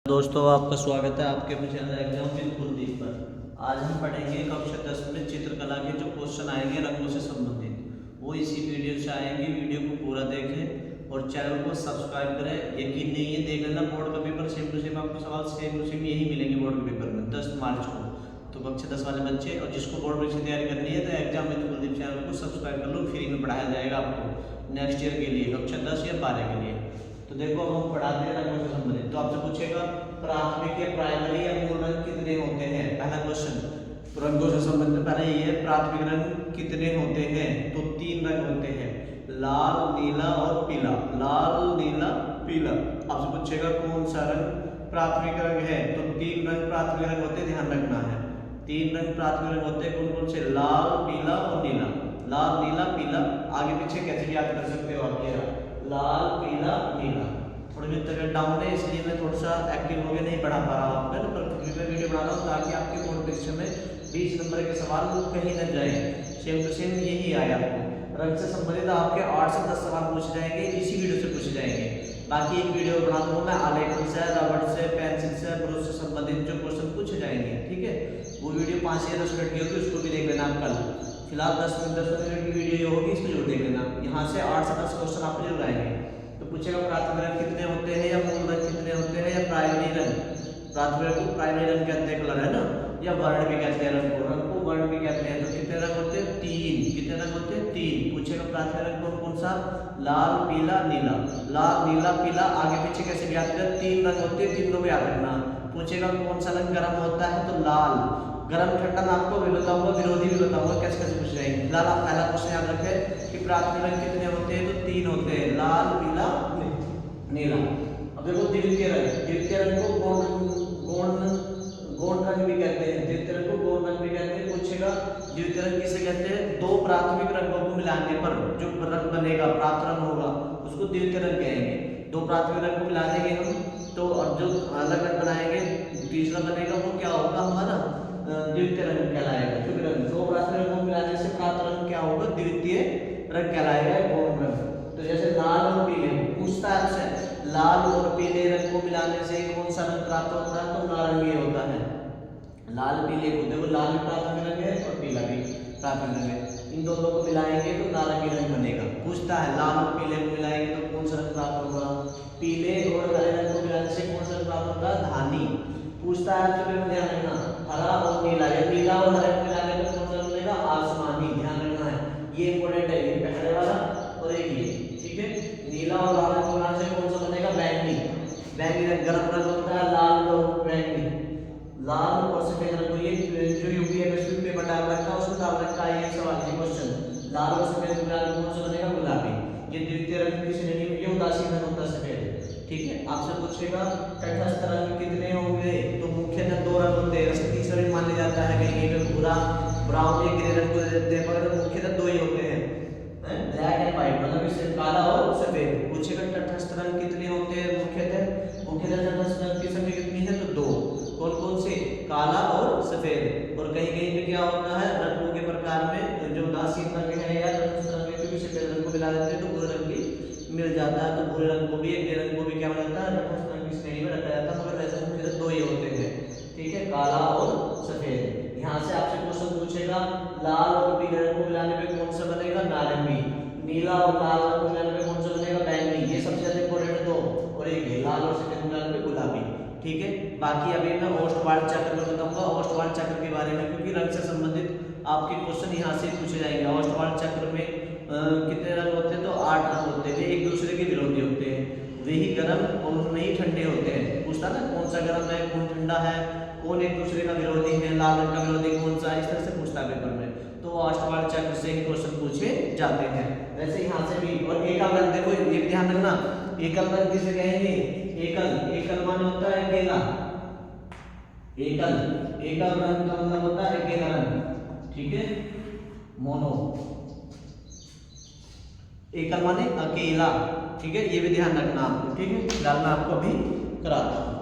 दोस्तों, आपका स्वागत है आपके अपने चैनल एग्जाम विद कुलदीप पर। आज हम पढ़ेंगे कक्षा 10 में चित्रकला के जो क्वेश्चन आएंगे रंगों से संबंधित, वो इसी वीडियो से आएंगे। वीडियो को पूरा देखें और चैनल को सब्सक्राइब करें। यकीन नहीं है, देख लेना बोर्ड का पेपर सेम टू सेम आपको सवाल सेम टू सेम यही मिलेंगे बोर्ड के पेपर में 10 मार्च को। तो कक्षा 10 वाले बच्चे और जिसको बोर्ड परीक्षा तैयारी करनी है तो एग्जाम विद कुलदीप चैनल को सब्सक्राइब कर लो। फ्री में पढ़ाया जाएगा आपको नेक्स्ट ईयर के लिए, कक्षा 10 या 12 के लिए। तो देखो, अब हम पढ़ाते हैं रंगों से संबंधित। तो आपसे पूछेगा प्राथमिक या प्राइमरी या मूल रंग कितने होते हैं। पहला क्वेश्चन रंगों से संबंधित पहले ये है, प्राथमिक रंग कितने होते हैं। तो 3 रंग होते हैं, लाल, नीला और पीला। लाल, नीला, पीला। आपसे पूछेगा कौन सा रंग प्राथमिक रंग है। तो 3 रंग प्राथमिक रंग होते हैं, ध्यान रखना है। 3 रंग प्राथमिक रंग होते हैं, कौन कौन से? लाल, पीला और नीला। लाल, नीला, पीला। आगे पीछे कैसे भी याद कर सकते हो आप, ये लाल, पीला, नीला। थोड़ी मेरी तबियत डाउन है, इसलिए मैं थोड़ा सा एक्टिव हो गया, नहीं पढ़ा पा रहा हूँ। पर मैं वीडियो बना रहा हूँ ताकि आपके बोर्ड परीक्षा में 20 नंबर के सवाल कहीं न जाए, सेम टू सेम यही आए आपको। रंग से संबंधित आपके 8 से 10 सवाल पूछे जाएंगे, इसी वीडियो से पूछे जाएंगे। बाकी एक वीडियो बना दूंगा मैं आलेखन से, रबड़ से, पेंसिल से, ब्रश से संबंधित जो क्वेश्चन पूछे जाएंगे, ठीक है। वो वीडियो 5 या 10 मिनट की होगी, उसको भी देख लेना आप कल। फिलहाल 10 मिनट की वीडियो होगी, इसको जरूर देख लेना। यहाँ से 8 से 10 क्वेश्चन आपको जरूर आएंगे। तो पूछेगा प्राथमिक रंग कितने होते हैं या मूल रंग कितने होते हैं या प्राइमरी रंग। प्राथमिक रंग को प्राइमरी रंग कहते हैं, कलर है ना, या वर्ण भी कहते हैं रंग को। रंग को वर्ण भी कहते हैं। तो कितने रंग होते हैं? 3। कितने रंग होते हैं? 3। पूछेगा प्राथमिक रंग कौन कौन सा? लाल, पीला, नीला। लाल, नीला, पीला। आगे पीछे कैसे भी याद करें, 3 रंग होते हैं, तीनों को याद रखना। पूछेगा कौन सा रंग गर्म होता है। तो लाल। गर्म ठंडा मैं आपको भी बताऊंगा, विरोधी भी बताऊंगा, कैसे कैसे पूछ जाएंगे। फिलहाल आप पहला क्वेश्चन याद रखें कि प्राथमिक रंग कितने होते हैं। तो 3 होते हैं, लाल, पीला, नीला। अब देखो द्वितीय रंग। द्वितीय रंग को गौण रंग भी कहते हैं। द्वितीय रंग को गौण रंग भी कहते हैं। पूछेगा द्वितीय रंग किसे कहते हैं? 2 प्राथमिक रंगों को मिलाने पर जो रंग बनेगा, प्राप्त रंग होगा, उसको द्वितीय रंग कहेंगे। 2 प्राथमिक रंग को मिला देंगे हम, तो अब जो अलग रंग बनाएंगे, तीसरा बनेगा, वो क्या होगा हमारा? द्वितीय रंग कहलाएगा। क्योंकि 2 प्राथमिक रंगों को मिलाने से प्राप्त रंग क्या होगा? द्वितीय रंग कहलाएगा, गौण रंग। तो जैसे लाल और पीले, पूछता है आपसे लाल और पीले रंग को मिलाने से कौन सा रंग प्राप्त होता है। तो नारंगी होता है। लाल, पीले को देखो, लाल भी प्राथमिक रंग है और पीला भी प्राथमिक रंग है। इन दोनों को मिलाएंगे तो नारंगी रंग बनेगा। पूछता है लाल और पीले को मिलाएंगे तो कौन सा रंग प्राप्त होगा? पीले और हरे रंग को मिलाने से कौन सा रंग प्राप्त होगा? धानी। पूछता है तो ध्यान रखना, हरा और नीला, या नीला और हरे को मिलाने पर कौन सा रंग बनेगा? आसमानी। ध्यान रखना है, ये इंपॉर्टेंट है। ये पहले वाला और एक ये, ठीक है। नीला और लाल को मिलाने से कौन सा बनेगा? बैंगनी। बैंगनी रंग गर्म रंग होता है, लाल और बैंगनी। लाल और सफेद रंग को, ये जो यूपीएससी पे बता रखा है उसमें डाल रखा है ये सवाल, ये क्वेश्चन। लाल और सफेद को मिलाने कौन सा बनेगा? गुलाबी। ये द्वितीय रंग की श्रेणी में, ये उदासीन रंग होता है सफेद, ठीक है। आपसे पूछेगा तटस्थ रंग कितने होंगे। तो मुख्यतः 2 रंग होते हैं, वैसे तीसरा भी मान लिया जाता है, कहीं पे भूरा, ब्राउन, या ग्रे रंग को देते हैं, पर मुख्यतः 2 ही होते हैं, ब्लैक एंड व्हाइट, मतलब इससे काला और सफेद। पूछेगा तटस्थ रंग कितने होते हैं। मुख्यतः तटस्थ रंग की संख्या कितनी है। तो 2। कौन कौन से? काला और सफेद। और कहीं कहीं पे क्या होता है, रंगों के प्रकार में जो उदासीन रंग है या तटस्थ रंग है, क्योंकि सफेद रंग को मिला देते हैं तो भूरे रंग भी मिल जाता है। तो भूरे रंग को भी, ग्रे रंग को भी क्या बना जाता है? तटस्थ रंग की श्रेणी में रखा जाता है। मगर वैसे मुख्यतः 2 ही होते हैं, ठीक है, काला और सफेद। यहाँ से आपसे क्वेश्चन पूछेगा लाल और पीले रंग को मिलाने पे कौन सा बनेगा? नारंगी। नीला और लाल रंग को मिलाने पे कौन सा बनेगा? बैंगनी। ये सबसे ज्यादा इंपॉर्टेंट है 2, और एक है लाल और सफेद मिलाने पे गुलाबी, ठीक है। बाकी अभी मैं ओष्ठवार्ड चक्र में बताऊंगा, ओष्ठवार्ड चक्र के बारे में, क्योंकि रंग से संबंधित आपके क्वेश्चन यहाँ से पूछे जाएंगे। ओष्ठवार्ड चक्र में कितने रंग होते हैं। तो 8 रंग होते हैं। वे एक दूसरे के विरोधी होते हैं, वे ही गर्म और उनमें ही ठंडे होते हैं। पूछता ना कौन सा गर्म है, कौन ठंडा है, कौन एक दूसरे का विरोधी है, लाल रंग का विरोधी कौन सा, इस तरह से पूछता है पेपर में। तो ओष्ठवार्ड चक्र से ही क्वेश्चन पूछे जाते हैं। वैसे यहाँ से भी। और एकल रंग, देखो ये भी ध्यान रखना, एकल रंग किसे कहेंगे? एकल माने होता है अकेला। एकल रंग का मतलब होता है अकेला रंग, ठीक है, मोनो। एकल माने अकेला, ठीक है, ये भी ध्यान रखना आपको, ठीक है। फिलहाल मैं आपको अभी कराता हूँ।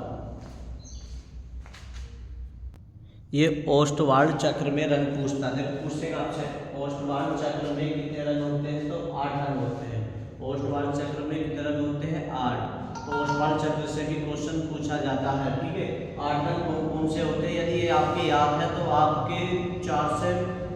ये ओष्ठवार्ड चक्र में रंग पूछता है। देखो पूछेगा आपसे ओष्ठवार्ड चक्र में कितने रंग होते हैं। तो 8 रंग होते हैं। ओष्ठवार्ड चक्र में कितने रंग होते हैं? 8। तो ओष्टवाल चक्र से भी क्वेश्चन पूछा जाता है। ठीक है, 8 रंग कौन कौन से होते हैं, यदि ये आपके याद है तो आपके 4 से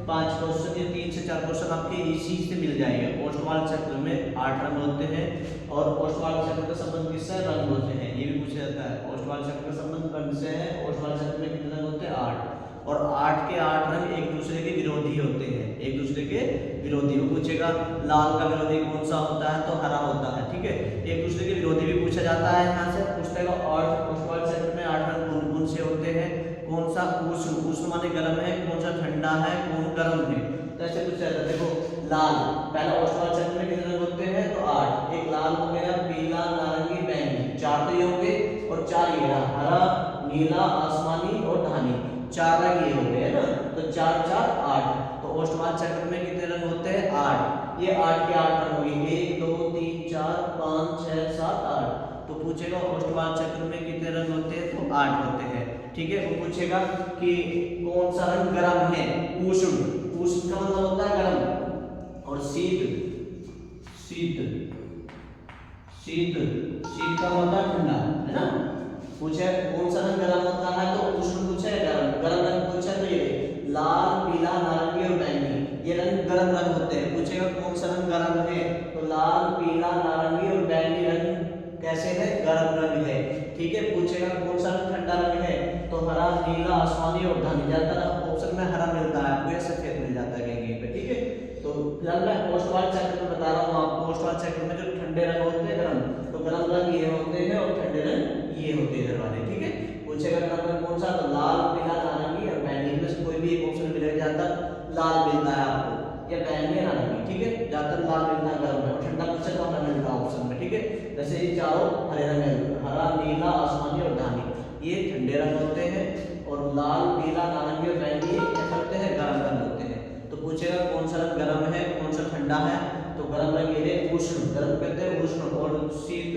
5 क्वेश्चन या 3 से 4 क्वेश्चन आपके इसी से मिल जाएंगे। ओष्टवाल चक्र में 8 रंग होते हैं और ओष्टवाल चक्र का संबंध किससे, रंग होते हैं, ये भी पूछा जाता है। ओष्टवाल चक्र का संबंध रंग से है। ओष्टवाल चक्र में कितने रंग होते हैं, 8, और 8 के 8 रंग एक दूसरे के विरोधी होते हैं, एक दूसरे के विरोधी। वो पूछेगा लाल का विरोधी कौन सा होता है, तो हरा होता है। ठीक है, एक दूसरे के विरोधी भी पूछा जाता है यहाँ से, पूछता है। और ओष्टवाल चक्र में 8 रंग कौन कौन से होते हैं, कौन सा उष्ण, उष्ण माने गर्म है, कौन सा ठंडा है, कौन गर्म है, तो ऐसे पूछा जाता है। देखो लाल, पहला ओष्टवाल चक्र में कितने रंग होते हैं, तो 8, एक लाल हो गया, पीला, नारंगी, बैंगनी, 4 तो ये हो गए, और 4 ये रहा, हरा, नीला, आसमानी और धानी, 4 रंग ये हो गए है ना, तो 4 4 8। तो ओष्टवाल चक्र में कितने रंग होते हैं, 8, ये 8 के 8 रंग हो गए, 1 2 3 4 5 6 7 8। तो पूछेगा ओष्टवाल चक्र में कितने रंग होते हैं, तो 8 होते हैं। ठीक है, वो पूछेगा कि कौन सा रंग गर्म है, उष्ण, उष्ण का मतलब होता है गर्म, और शीत, शीत, शीत, शीत का मतलब ठंडा है ना। पूछे कौन सा रंग गर्म होता है, तो उष्ण पूछे, गर्म, गर्म रंग पूछे, तो ये लाल, पीला, नारंगी और बैंगनी, ये रंग गर्म रंग होते हैं। पूछेगा कौन सा रंग गर्म है, तो लाल, पीला, नारंगी और बैंगनी रंग कैसे है, गर्म रंग है। ठीक है, पूछेगा कौन सा रंग ठंडा रंग है, तो हरा, नीला, आसमानी और धानी, ज्यादातर ऑप्शन में हरा मिलता है आपको, या सफेद मिल जाता है कहीं कहीं पे। ठीक है, तो फिलहाल मैं ओष्टवाल चक्र में बता रहा हूँ आपको। ओष्टवाल चक्र में जो ठंडे रंग होते हैं गर्म, तो गर्म रंग ये होते हैं और ठंडे रंग ये होते हैं वाले। ठीक है, पूछेगा गर्म रंग कौन सा, तो लाल, पीला, नारंगी और बैंगनी, में से कोई भी एक ऑप्शन मिलेगा, ज्यादातर लाल मिलता है आपको, या बैंगनी या नारंगी। ठीक है, ज्यादातर लाल मिलता है गर्म में, और ठंडा पूछे तो हरा मिलता है ऑप्शन में। ठीक है, जैसे ये चारों हरे रंग है, हरा, नीला, आसमानी और धानी, ये ठंडे रंग होते हैं, और लाल, पीला, नारंगी और बैंगनी क्या होते हैं, गर्म रंग होते हैं। तो पूछेगा कौन सा रंग गर्म है, कौन सा ठंडा है, तो गर्म रंग ये उष्ण, गर्म कहते हैं उष्ण, और शीत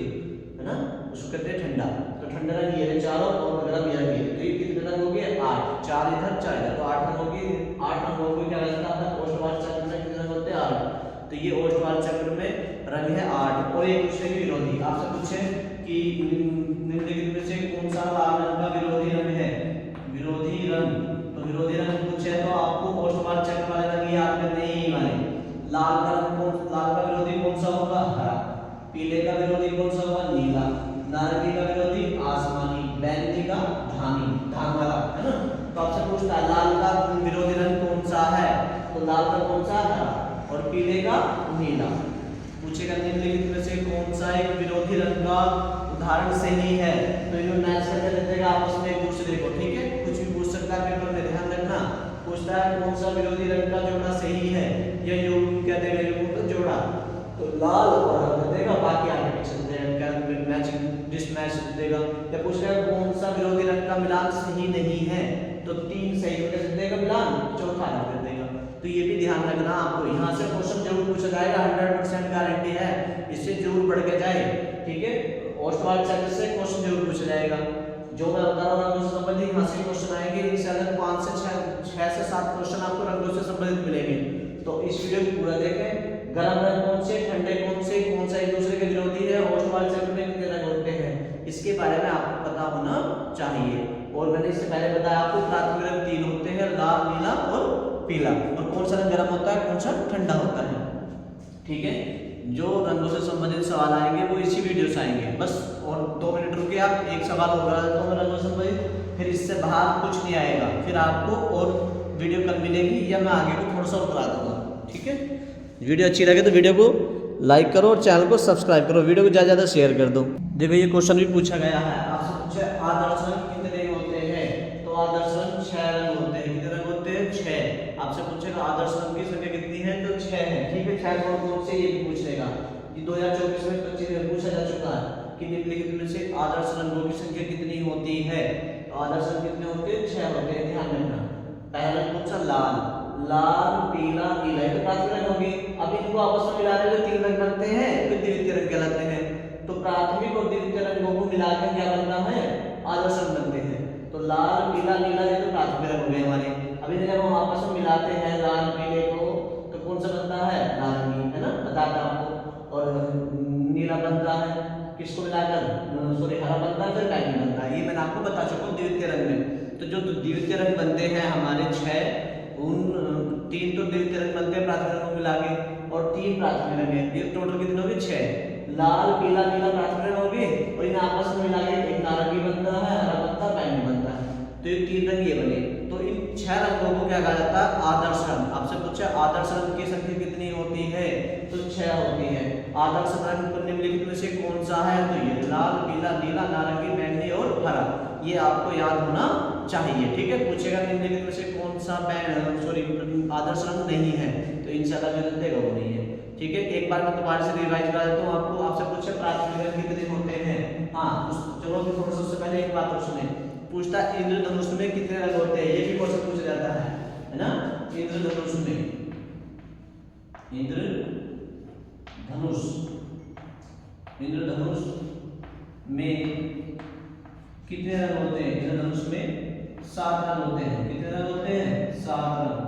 है ना, उसको कहते हैं ठंडा। तो ठंडा रंग ये चारों, और गर्म ये रंग, तो ये कितने रंग हो गए, 8, 4 इधर 4 इधर, तो 8 रंग हो गए। 8 रंगों को क्या रहता है, ओष्टवाल चक्र में कितने रंग होते हैं, 8। तो ये ओष्टवाल चक्र में रंग है 8, और एक दूसरे के विरोधी। आपसे पूछे कि निम्नलिखित में से कौन सा लाल रंग का विरोधी रंग है, विरोधी रंग, तो विरोधी रंग पूछे तो आपको ओष्टवाल चक्र वाले रंग याद करने ही वाले। लाल का रंग कौन, लाल का विरोधी कौन सा होगा, हरा, पीले का विरोधी कौन सा होगा, नीला, नारंगी का विरोधी आसमानी, बैंगनी का धानी, धान वाला है ना। तो आपसे पूछता है लाल का विरोधी रंग कौन सा है, तो लाल का कौन सा, हरा, और पीले का नीला। पूछेगा निम्नलिखित में से कौन सा एक विरोधी रंग का उदाहरण सही है, तो इन्होंने मैच करके देगा आपस में एक दूसरे को। ठीक है, कुछ भी पूछ सकता है पेपर में, ध्यान रखना। पूछता है कौन सा विरोधी रंग का जोड़ा सही है, या योग क्या देगा, योग का जोड़ा, तो लाल और हरा देगा, बाकी आगे पीछे मैच डिसमैच देगा। या पूछ रहा है कौन सा विरोधी रंग का मिलान सही नहीं है, तो 3 सही हो देगा मिलान, चौथा कर देगा। तो ये भी ध्यान रखना आपको, यहाँ से क्वेश्चन जरूर पूछा जाएगा, 100% गारंटी है, इससे जरूर पढ़ के जाए। ठीक है, ओष्टवाल चक्र से क्वेश्चन जरूर पूछा जाएगा, जो मैं बता रहा हूँ संबंधित यहाँ से क्वेश्चन आएंगे। इंशाल्लाह 5 से 6 से 7 क्वेश्चन आपको रंगों से संबंधित मिलेंगे। तो इस वीडियो को पूरा देखें। गर्म रंग कौन से, ठंडे कौन से, कौन सा एक दूसरे के विरोधी है, ओष्टवाल चक्र में कितने रंग होते हैं, इसके बारे में आपको पता होना चाहिए। और मैंने इससे पहले बताया आपको प्राथमिक रंग 3 होते हैं, लाल, नीला और पीला, और कौन सा रंग गर्म होता है, कौन सा ठंडा होता है। ठीक है, जो रंगों से संबंधित सवाल आएंगे वो इसी वीडियो से आएंगे बस। और 2 मिनट रुके आप, एक सवाल होगा तो रंगों से संबंधित, फिर इससे बाहर कुछ नहीं आएगा। फिर आपको और वीडियो कल मिलेगी, या मैं आगे को थोड़ा सा उतरा दूंगा। ठीक है, वीडियो अच्छी लगे तो वीडियो को लाइक करो और चैनल को सब्सक्राइब करो, वीडियो को ज़्यादा शेयर कर दो। देखो ये क्वेश्चन भी पूछा गया है, आपसे पूछा आदर्श रंग कितने होते हैं, तो आदर्श रंग 6 रंग होते हैं। कितने रंग होते हैं, 6। आपसे पूछेगा आदर्श रंग की संख्या कितनी है, तो 6 है। ठीक है, 6 कौन कौन से, ये भी पूछ लेगा। ये 2024 में 25 में पूछा जा चुका है कि निम्नलिखित में से आदर्श रंगों की संख्या कितनी होती है, तो आदर्श रंग कितने होते हैं, 6 होते हैं। ध्यान रखना, पहला रंग कौन सा, लाल, लाल, पीला, नीला, ये तो प्राथमिक रंग होंगे। अब इनको आपस में मिला देंगे तो 3 रंग बनते हैं, तो द्वितीय रंग कहलाते हैं। तो प्राथमिक और द्वितीय रंगों को मिलाकर क्या बनता है, आदर्श रंग बनते हैं। तो लाल, पीला, नीला ये तो प्राथमिक रंग हो गए हमारे। अभी जब हम आपस में मिलाते हैं लाल पीले को, तो कौन सा बनता है, नारंगी, है ना, बताता आपको। और नीला बनता है किसको मिलाकर, सॉरी हरा बनता है, फिर बैंगनी बनता है। ये मैंने आपको बता चुका हूँ द्वितीय रंग में। तो जो द्वितीय रंग बनते हैं हमारे 6, उन 3 तो द्वितीय रंग बनते हैं प्राथमिक रंगों मिला के, और 3 प्राथमिक रंग है। ये टोटल कितने हो गए? 6। लाल पीला नीला प्राथमिक रंग हो गए, और इन आपस में मिला के एक नारंगी बनता है, हरा बनता है, बैंगनी बनता है। तो ये 3 रंग ये बने। तो इन 6 रंगों को क्या कहा जाता है? आदर्श रंग। आपसे पूछा आदर्श रंग की संख्या कितनी होती है? तो 6 होती है। आदर्श रंग निम्नलिखित में से कौन सा है? तो ये लाल पीला नीला नारंगी बैंगनी और हरा। ये आपको याद होना चाहिए, ठीक है। पूछेगा निम्नलिखित में से कौन सा सॉरी आदर्श रंग नहीं है, तो इंशाल्लाह जो देगा वो नहीं है, ठीक है। एक बार मैं दोबारा से रिवाइज करा देता हूँ आपको। आपसे पूछे प्राथमिक रंग कितने होते हैं? हाँ चलो अभी थोड़ा सा उससे पहले एक बात और सुने। पूछता इंद्रधनुष में कितने रंग होते हैं? ये भी क्वेश्चन पूछा जाता है ना। इंद्रधनुष में, इंद्रधनुष में कितने रंग होते हैं? इंद्रधनुष में 7 रंग होते हैं। कितने रंग होते हैं? 7 रंग।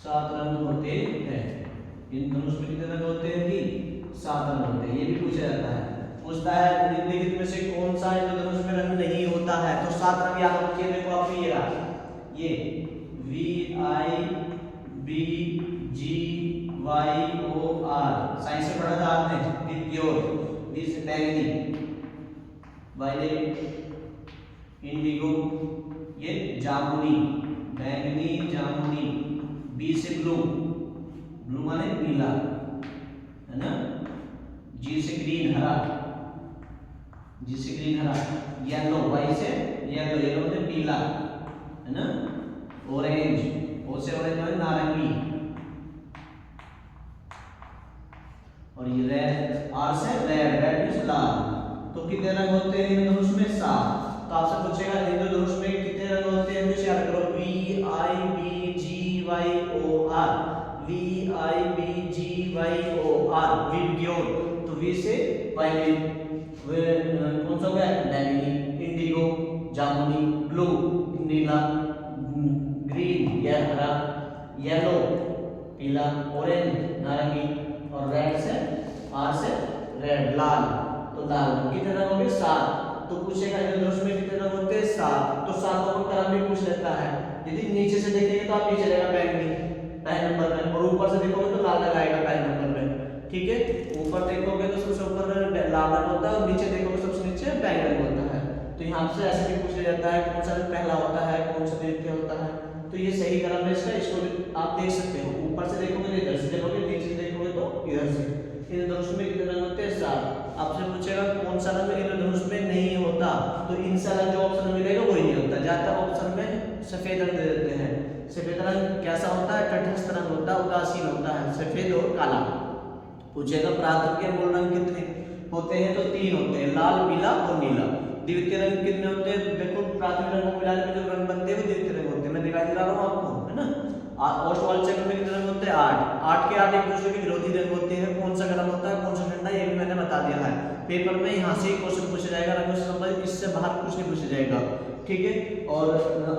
7 रंग होते हैं। इंद्रधनुष में कितने रंग होते हैं कि 7 रंग होते हैं। ये भी पूछा जाता है। पूछता है निम्नलिखित में से कौन सा इंद्रधनुष में रंग नहीं होता है? तो 7 रंग याद रखिए। देखो आपको ये रहा, ये VIBGYOR साइंस से पढ़ा था आपने। विबग्योर, बी से बैंगनी, वायलेट, इंडिगो, ये जामुनी, बैंगनी जामुनी, बी से ब्लू, ब्लू माने नीला, है ना। जी से ग्रीन हरा, जी से ग्रीन हरा, येलो, वाई से येलो, येलो माने पीला, है ना। ऑरेंज, ओ से ऑरेंज माने नारंगी, और ये रेड, आर से रेड, रेड मींस लाल। तो कितने रंग होते हैं इंद्रधनुष में? 7। तो आपसे पूछेगा इंद्रधनुष में कितने रंग होते हैं? तो याद करो VIBGYOR, VIBGYOR, विबग्योर। तो वी से वायलेट, कौन सा हो गया? बैंगनी, इंडिगो जामुनी, ब्लू नीला, ग्रीन या हरा, येलो पीला, ऑरेंज नारंगी, और रेड से आर से रेड लाल। तो लाल कितने रंग होंगे? 7। तो पूछेगा इंद्रधनुष में कितने रंग होते हैं? 7। तो 7 को क्रम भी पूछ लेता है। यदि नीचे से देखेंगे तो आप नीचे रहेगा बैंगनी पहले नंबर में, और ऊपर से देखोगे तो लाल लगाएगा पहले नंबर में, ठीक है। ऊपर देखोगे तो सबसे ऊपर लाल रंग होता है, और नीचे देखोगे सबसे नीचे बैंगनी होता है। तो यहाँ से ऐसे भी पूछा जाता है कौन सा पहला होता है, कौन सा द्वितीय होता है। तो ये सही क्रम है इसका, इसको भी आप देख सकते हो। ऊपर से देखोगे तो इधर से देखोगे, नीचे से देखोगे तो इधर से। इंद्रधनुष में कितने रंग होते हैं? 7। आपसे पूछेगा कौन सा रंग इंद्रधनुष में नहीं होता? तो इंशाल्लाह जो ऑप्शन मिलेगा वही नहीं होता। ज्यादातर ऑप्शन में सफेद रंग दे देते हैं। सफेद रंग कैसा होता है? तटस्थ रंग होता है, उदासीन होता है, सफेद और काला। पूछेगा प्राथमिक या मूल रंग कितने होते हैं? तो 3 होते हैं, लाल पीला और नीला। द्वितीय रंग कितने होते हैं? देखो प्राथमिक रंगों को मिलाने में जो रंग बनते हैं वो द्वितीय रंग होते हैं। मैं दिखाई दे रहा हूँ आपको, है ना। ऑस्टवाल चक्र में कितने रंग होते हैं? 8। 8 के 8 एक दूसरे के विरोधी रंग होते हैं। कौन सा गर्म होता है, कौन सा ठंडा, ये भी मैंने बता दिया है। पेपर में यहाँ से क्वेश्चन पूछा जाएगा रंगों से संबंधित, इससे बाहर कुछ नहीं पूछा जाएगा, ठीक है। और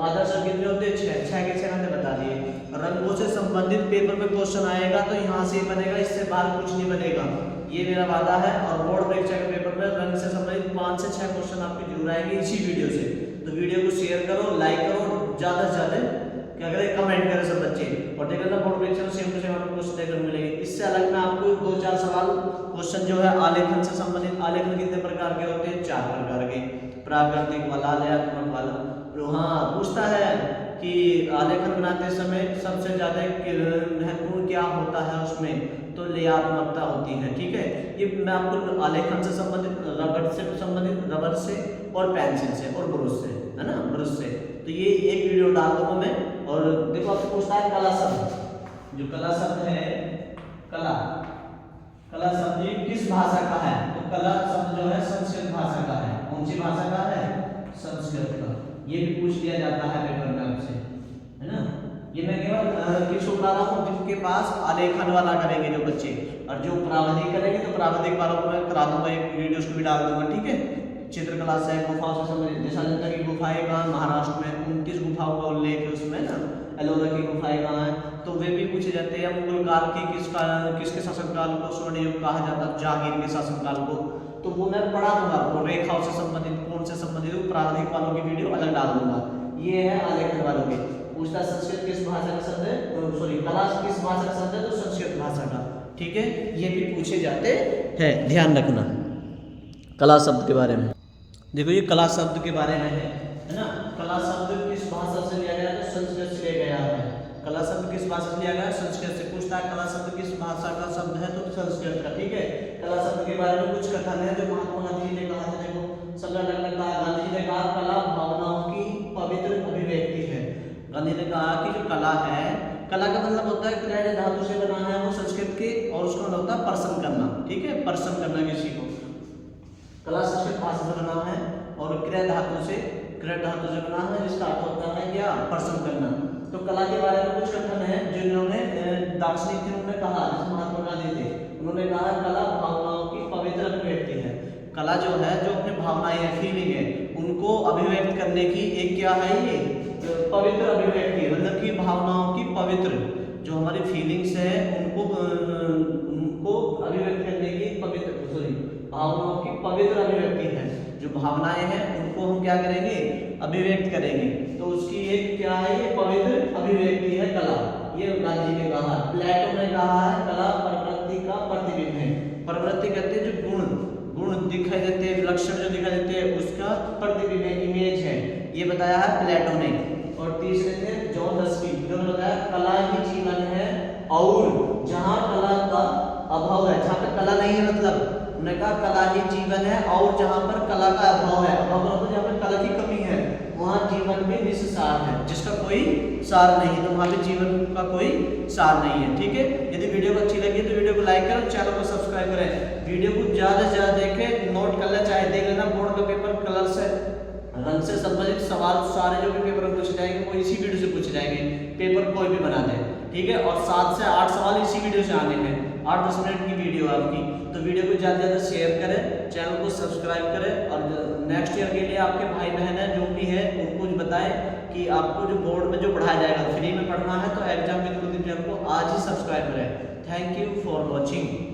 आदर्श रंग कितने होते हैं? 6 के 6 मैंने बता दिए। रंगों से संबंधित पेपर में क्वेश्चन आएगा तो यहाँ से बनेगा, इससे बाहर कुछ नहीं बनेगा, ये मेरा वादा है। और बोर्ड परीक्षा के पेपर में रंग से संबंधित 5 से 6 क्वेश्चन आपके जरूर आएंगे इसी वीडियो से। तो वीडियो को शेयर करो, लाइक करो, ज्यादा से ज्यादा क्या करें, कमेंट करें सब बच्चे। और देखना बोर्ड परीक्षा में सेम टू सेम आपको क्वेश्चन देखने मिलेंगे। इससे अलग मैं आपको 2-4 सवाल क्वेश्चन जो है आलेखन से संबंधित। आलेखन कितने प्रकार के होते हैं? 4 प्रकार के, प्राकृतिक वाला, लयात्मक वाला। हाँ पूछता है कि आलेखन बनाते समय सबसे ज्यादा महत्वपूर्ण क्या होता है उसमें? तो लयात्मकता होती है, ठीक है। ये मैं आपको आलेखन से संबंधित, रबड़ से संबंधित, रबड़ से और पेंसिल से और ब्रश से, है ना, ब्रश से। तो ये एक वीडियो डाल दूंगा मैं। और देखो आपसे पूछता है कला शब्द। जो कला शब्द है, कला, कला शब्द ये किस भाषा का है? तो कला शब्द जो है संस्कृत भाषा का है। कौन सी भाषा का है? संस्कृत का। ये भी पूछ लिया जाता है पेपर में आपसे, है ना। ये मैं केवल किसको बता रहा हूँ? जिनके पास आलेखन वाला करेंगे जो बच्चे, और जो प्रावधिक करेंगे तो प्रावधिक वालों को मैं करा दूंगा, एक वीडियोस को भी डाल दूंगा, ठीक है। चित्रकला से, गुफाओं से संबंधित, जैसा की गुफाएं कहाँ? महाराष्ट्र में 29 गुफाओं का उल्लेख है उसमें ना। एलोरा की गुफाएं कहाँ है? तो वे भी पूछे जाते हैं। मुगल काल के किसके शासनकाल को स्वर्ण युग कहा जाता है? जहांगीर के शासनकाल को। तो तो वो मैं पढ़ा दूंगा आपको, रेखाओं से संबंधित, कोण से संबंधित प्रारंभिक वालों की वीडियो अलग डाल दूंगा। ये है आलेखन वालों के। पूछता संस्कृत किस भाषा का शब्द है, सॉरी कला किस भाषा का शब्द है, तो संस्कृत भाषा का। ठीक है, ये भी पूछे जाते हैं, ध्यान रखना कला शब्द के बारे में। देखो ये कला शब्द के बारे में है ना। कला शब्द किस भाषा से लिया गया, तो संस्कृत से लिया गया है। कला शब्द किस भाषा से लिया गया, संस्कृत से। पूछता है कला शब्द किस भाषा का शब्द है, तो संस्कृत का। ठीक है, कला शब्द के बारे में कुछ कथन है जो महात्मा गांधी जी ने कहा था। देखो संगठन ने कहा, गांधी जी ने कहा कला भावनाओं की पवित्र अभिव्यक्ति है। गांधी ने कहा कि जो कला है, कला का मतलब होता है क्रिया धातु से बना है, वो संस्कृत के, और उसका मतलब होता है पर्सन करना। ठीक है, पर्सन करना किसी को। कला संस्कृत भाषा से बना है और क्रिया धातु से बना है, जिसका अर्थ होता है क्या, पर्सन करना। तो कला के बारे में कुछ कथन है जिन्होंने दार्शनिक थे, उन्होंने कहा, जैसे महात्मा गांधी थे, उन्होंने कहा कला भावनाओं की पवित्र अभिव्यक्ति है। कला जो है, जो अपनी भावनाएं है, फीलिंग है, उनको अभिव्यक्त करने की एक क्या है, ये पवित्र अभिव्यक्ति है। मतलब कि भावनाओं की पवित्र, जो हमारी फीलिंग्स है उनको अभिव्यक्त करने की पवित्र, सॉरी भावनाओं की पवित्र अभिव्यक्ति है। जो भावनाएं हैं उनको हम क्या करेंगे, अभिव्यक्त करेंगे। तो उसकी एक क्या है, ये पवित्र अभिव्यक्ति है कला। ये गांधी जी ने कहा। प्लेटो ने कहा है कला प्रवृत्ति का प्रतिबिंब है। प्रवृत्ति कहते हैं जो गुण दिखाई देते हैं, लक्षण जो दिखाई देते हैं, उसका प्रतिबिंब है, इमेज है। ये बताया है प्लेटो ने। और तीसरे थे जॉन रस्किन, जिन्होंने बताया कला ही जीवन है, और जहाँ कला का अभाव है, जहाँ पे कला नहीं है, मतलब उन्होंने कहा कला ही जीवन है, और जहाँ पर कला का अभाव है, अभाव मतलब जहाँ पर कला की कमी है, वहाँ जीवन में निस्सार है, जिसका कोई सार नहीं। तो वहाँ पे जीवन का कोई सार नहीं है। ठीक है, यदि वीडियो को अच्छी लगी तो वीडियो को लाइक करें, चैनल को सब्सक्राइब करें। वीडियो को ज्यादा से ज्यादा देखें, नोट कर ले, चाहे देख लेना। बोर्ड का पेपर कलर से, रंग से संबंधित सवाल सारे जो भी पेपर में पूछे जाएंगे वो इसी वीडियो से पूछे जाएंगे, पेपर कोई भी बना दे। ठीक है, और 7 से 8 सवाल इसी वीडियो से आने हैं। 8-10 मिनट की वीडियो आपकी। तो वीडियो को ज़्यादा से ज़्यादा शेयर करें, चैनल को सब्सक्राइब करें, और नेक्स्ट ईयर के लिए आपके भाई बहन हैं जो भी है उनको बताएं कि आपको जो बोर्ड में जो पढ़ाया जाएगा, फ्री में पढ़ना है, तो एग्जाम के थ्रू आपको आज ही सब्सक्राइब करें। Thank you for watching.